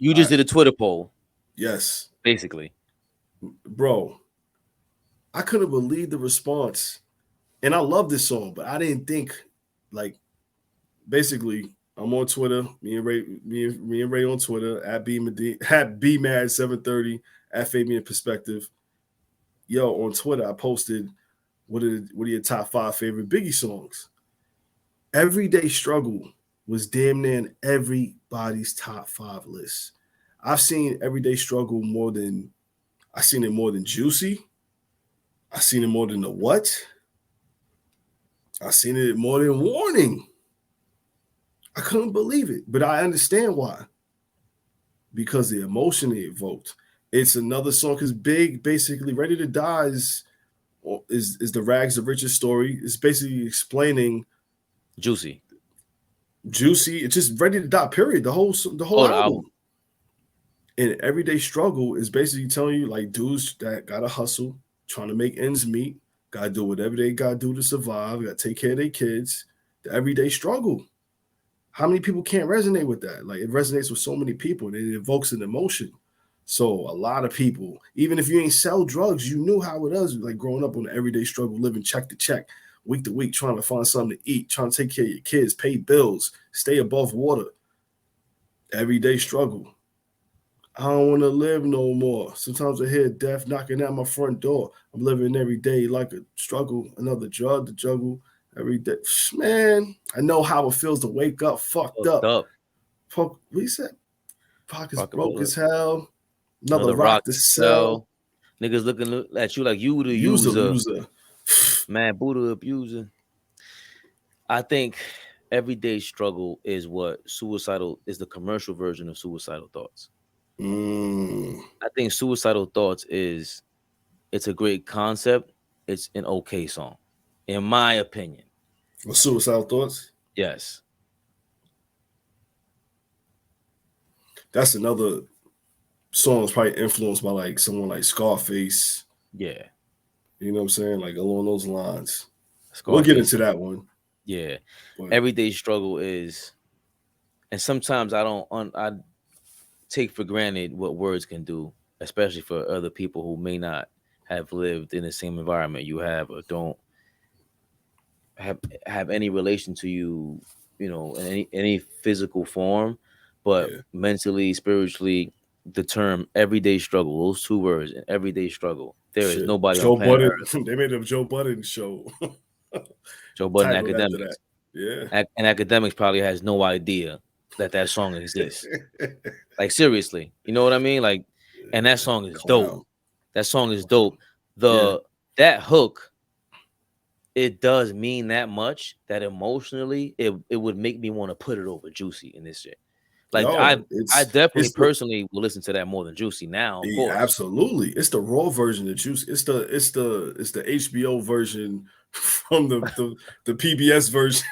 You just did a Twitter poll, Yes, basically. bro. I couldn't believe the response, and I love this song, but I didn't think like basically. I'm on Twitter. Me and Ray on Twitter at BMad 730 at Fabian Perspective. Yo, on Twitter, I posted what are your top 5 favorite Biggie songs? Everyday Struggle was damn near in everybody's top 5 list. I've seen Everyday Struggle more than I seen it more than Juicy. I seen it more than the What. I seen it more than Warning. I couldn't believe it, but I understand why. Because the emotion it evoked. It's another song because Big basically Ready to Die is the rags to riches story. It's basically explaining Juicy. Juicy. It's just Ready to Die. Period. The whole The album. album. And Everyday Struggle is basically telling you like dudes that gotta hustle, trying to make ends meet, gotta do whatever they gotta do to survive, gotta take care of their kids. The everyday struggle. How many people can't resonate with that? Like it resonates with so many people and it evokes an emotion. So a lot of people, even if you ain't sell drugs, you knew how it was like growing up on the everyday struggle, living check to check, week to week, trying to find something to eat, trying to take care of your kids, pay bills, stay above water. Everyday struggle. I don't want to live no more. Sometimes I hear death knocking at my front door. I'm living every day like a struggle, another drug to juggle every day. Man, I know how it feels to wake up fucked Fucked up. up. Fuck, what you said? Pockets Pocket broke bullet. as hell. Another Another rock rock to to sell. sell. Niggas looking at you like you the user. User. Man, Buddha abuser. I think everyday struggle is what suicidal is the commercial version of suicidal thoughts. Mm. I think suicidal thoughts it's a great concept. It's an okay song, in my opinion. Well, suicidal thoughts. Yes. That's another song that's probably influenced by like someone like Scarface. Yeah. You know what I'm saying? Like along those lines. We'll get Scarface. into that one. Yeah. But Everyday struggle is, and sometimes I take for granted what words can do, especially for other people who may not have lived in the same environment you have or don't have have any relation to you, in any physical form, but yeah. mentally, spiritually, the term everyday struggle, those two words, everyday struggle. There is Shit. nobody on Joe planet Budden. Earth. They made a Joe Budden show. Joe Budden Titled after that. Academics. Yeah. And Academics probably has no idea that song exists. Like seriously, you know what I mean? Like, and that song is dope. Clown. That song is Clown. dope. Yeah. That hook, it does mean that much that emotionally it would make me want to put it over Juicy in this shit. Like Yo, I definitely it's the personally will listen to that more than Juicy now, of yeah, course. absolutely. It's the raw version of Juice. It's the HBO version from the PBS version.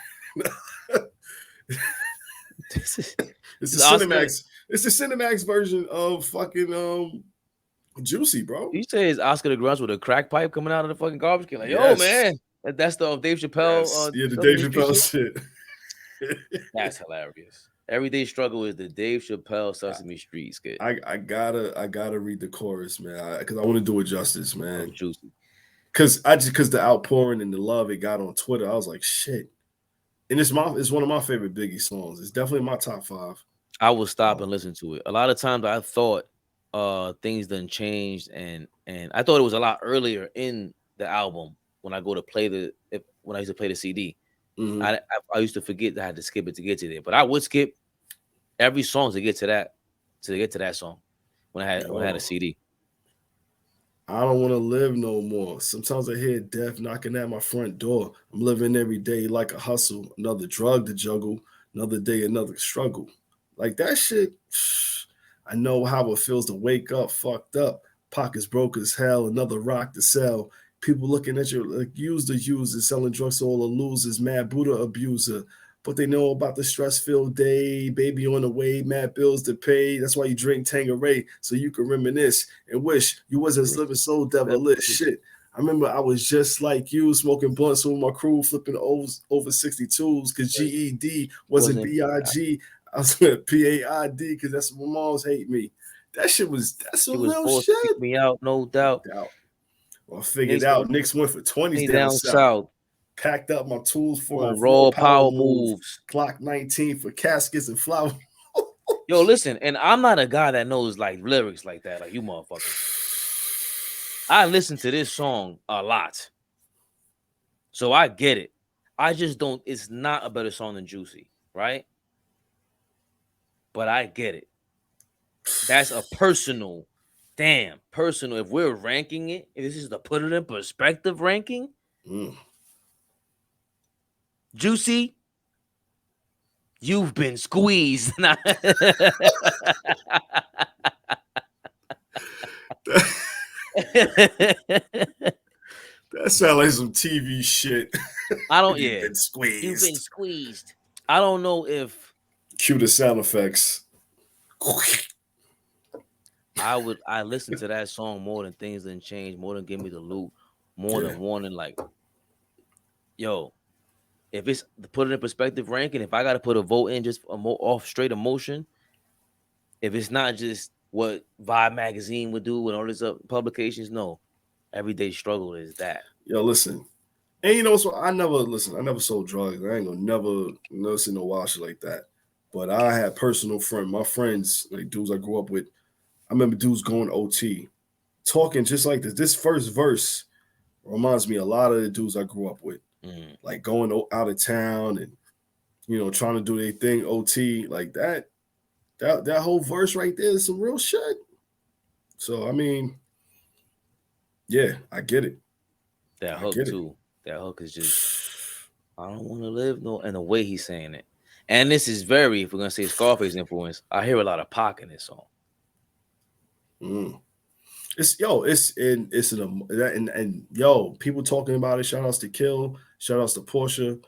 This is It's the this Oscar. Cinemax. It's the Cinemax version of fucking Juicy, bro. You say it's Oscar the Grouch with a crack pipe coming out of the fucking garbage can. Like, yo, Yes. man, that's the Dave Chappelle Yes. Yeah, the Dave Sesame Street Chappelle shit. shit. That's hilarious. Everyday struggle is the Dave Chappelle Sesame Street skit. I gotta read the chorus, man, because I want to do it justice, man. Juicy. Because the outpouring and the love it got on Twitter, I was like, shit. And it's one of my favorite Biggie songs. It's definitely my top 5. I will stop and listen to it. A lot of times I thought things done changed and I thought it was a lot earlier in the album when I go to play when I used to play the CD. Mm-hmm. I used to forget that I had to skip it to get to there, but I would skip every song to get to that song when I had a CD. I don't want to live no more. Sometimes I hear death knocking at my front door. I'm living every day like a hustle, another drug to juggle, another day, another struggle. Like that shit, I know how it feels to wake up fucked up, pockets broke as hell, another rock to sell. People looking at you like use the user, selling drugs to all the losers, mad Buddha abuser. But they know about the stress-filled day, baby on the way, mad bills to pay. That's why you drink Tangeray, so you can reminisce and wish you wasn't living so devilish. Shit. I remember I was just like you, smoking blunts with my crew, flipping over 62s, because GED wasn't BIG. I was with PAID because that's what my moms hate me. That's She some was real forced to shit. kick me out, no No doubt. doubt. Well, I figured Knicks out Knicks went for 20s me down down south. south Packed up my tools for my on raw raw power power move. moves. Clock 19 for caskets and flowers. Yo, listen, and I'm not a guy that knows like lyrics like that, like you motherfuckers. I listen to this song a lot, so I get it. I just don't. It's not a better song than Juicy, right? But I get it. That's a personal, damn personal. If we're ranking it, if this is the Put It In Perspective ranking, Mm. Juicy, you've been squeezed. That sounds like some TV shit. I don't. You've Yeah, been you've been squeezed. squeezed. I don't know if Cue the sound effects. I listen to that song more than Things Didn't Change, more than Give Me the Loot, more Yeah. than Warning. Like, yo, if it's the Put It In Perspective ranking, if I got to put a vote in just off straight emotion, if it's not just what Vibe magazine would do with all these publications, no, Everyday Struggle is that. Yo, listen. And you know, so I never sold drugs. I ain't gonna never see no wild shit like that. But I had personal friends, my friends, like dudes I grew up with. I remember dudes going OT, talking just like this. This first verse reminds me a lot of the dudes I grew up with, like going out of town and trying to do their thing OT like that. That whole verse right there is some real shit. So I mean, yeah, I get it. That I hook get it. too. That hook is just I don't want to live no, and the way he's saying it. And this is very, if we're gonna say Scarface influence, I hear a lot of Pac in this song. Mm. It's people talking about it. Shout outs to Kill, shout outs to Portia.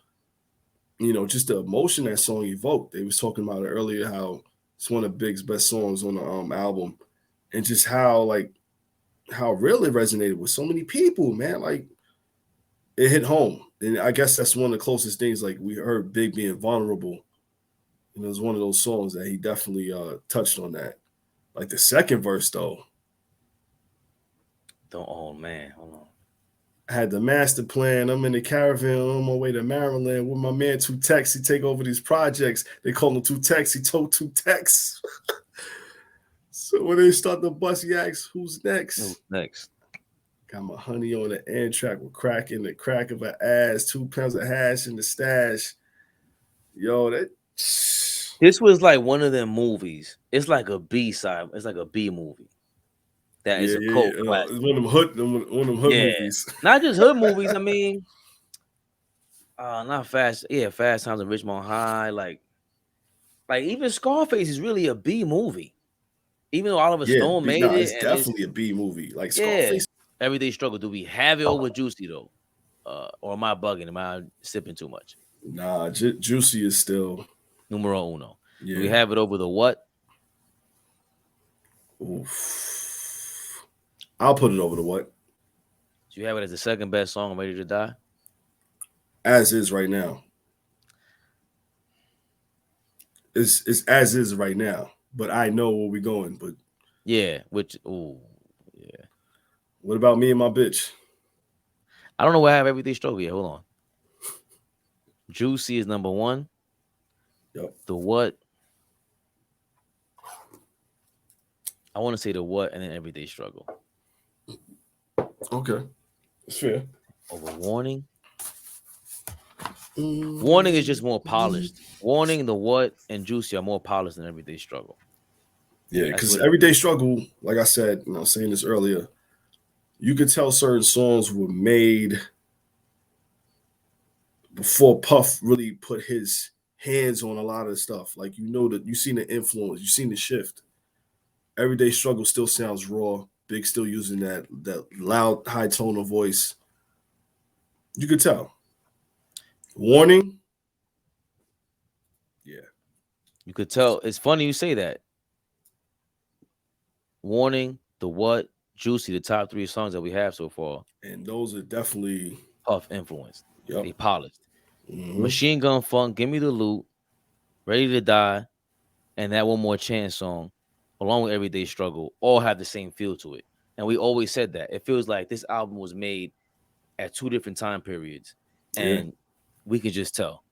Just the emotion that song evoked. They was talking about it earlier how it's one of Big's best songs on the album, and just how real it resonated with so many people, man. Like it hit home, and I guess that's one of the closest things. Like we heard Big being vulnerable, it was one of those songs that he definitely touched on that. Like the second verse though, Oh man, hold on. I had the master plan. I'm in the caravan on my way to Maryland with my man Two Tex. He take over these projects. They call him Two Tex. He told Two Tex. So when they start the bus, he asks, "Who's next?" Who's next? Got my honey on the end track with crack in the crack of her ass. 2 pounds of hash in the stash. Yo, that. This was like one of them movies. It's like a B side. It's like a B movie. That is Yeah, a yeah, cult yeah. classic. It's one of them hood Yeah, movies. not just hood movies. I mean, not Fast. Yeah, Fast Times at Richmond High. Like even Scarface is really a B movie. Even though Oliver Yeah, Stone made nah, it, it's and it's definitely a B movie. Like yeah, Scarface. Everyday Struggle. Do we have it over Juicy though? Or am I bugging? Am I sipping too much? Nah, Juicy is still. Numero uno. Do we Yeah. have it over the what? Oof. I'll put it over the what? Do you have it as the second best song on Ready to Die? As is right now. It's as is right now. But I know where we're going. But Yeah, which yeah. what about me and my bitch? I don't know where I have Everyday Struggle yet. Hold on. Juicy is number one. Yep. The what? I want to say the what and then Everyday Struggle. Okay. It's fair. Over Warning. Warning is just more polished. Warning, the what, and Juicy are more polished than Everyday Struggle. Yeah, because Everyday Struggle, like I said, I was saying this earlier, you could tell certain songs were made before Puff really put his hands on a lot of the stuff. Like that you've seen the influence, you've seen the shift. Everyday Struggle still sounds raw. Big still using that loud, high tone of voice. You could tell. Warning. Yeah. You could tell. It's funny you say that. Warning, the what, Juicy, the top three songs that we have so far. And those are definitely Puff influenced. Yep. They polished. Mm-hmm. Machine Gun Funk, Give Me the Loot, Ready to Die, and that One More Chance song, along with Everyday Struggle, all have the same feel to it. And we always said that it feels like this album was made at two different time periods, Yeah. and we can just tell.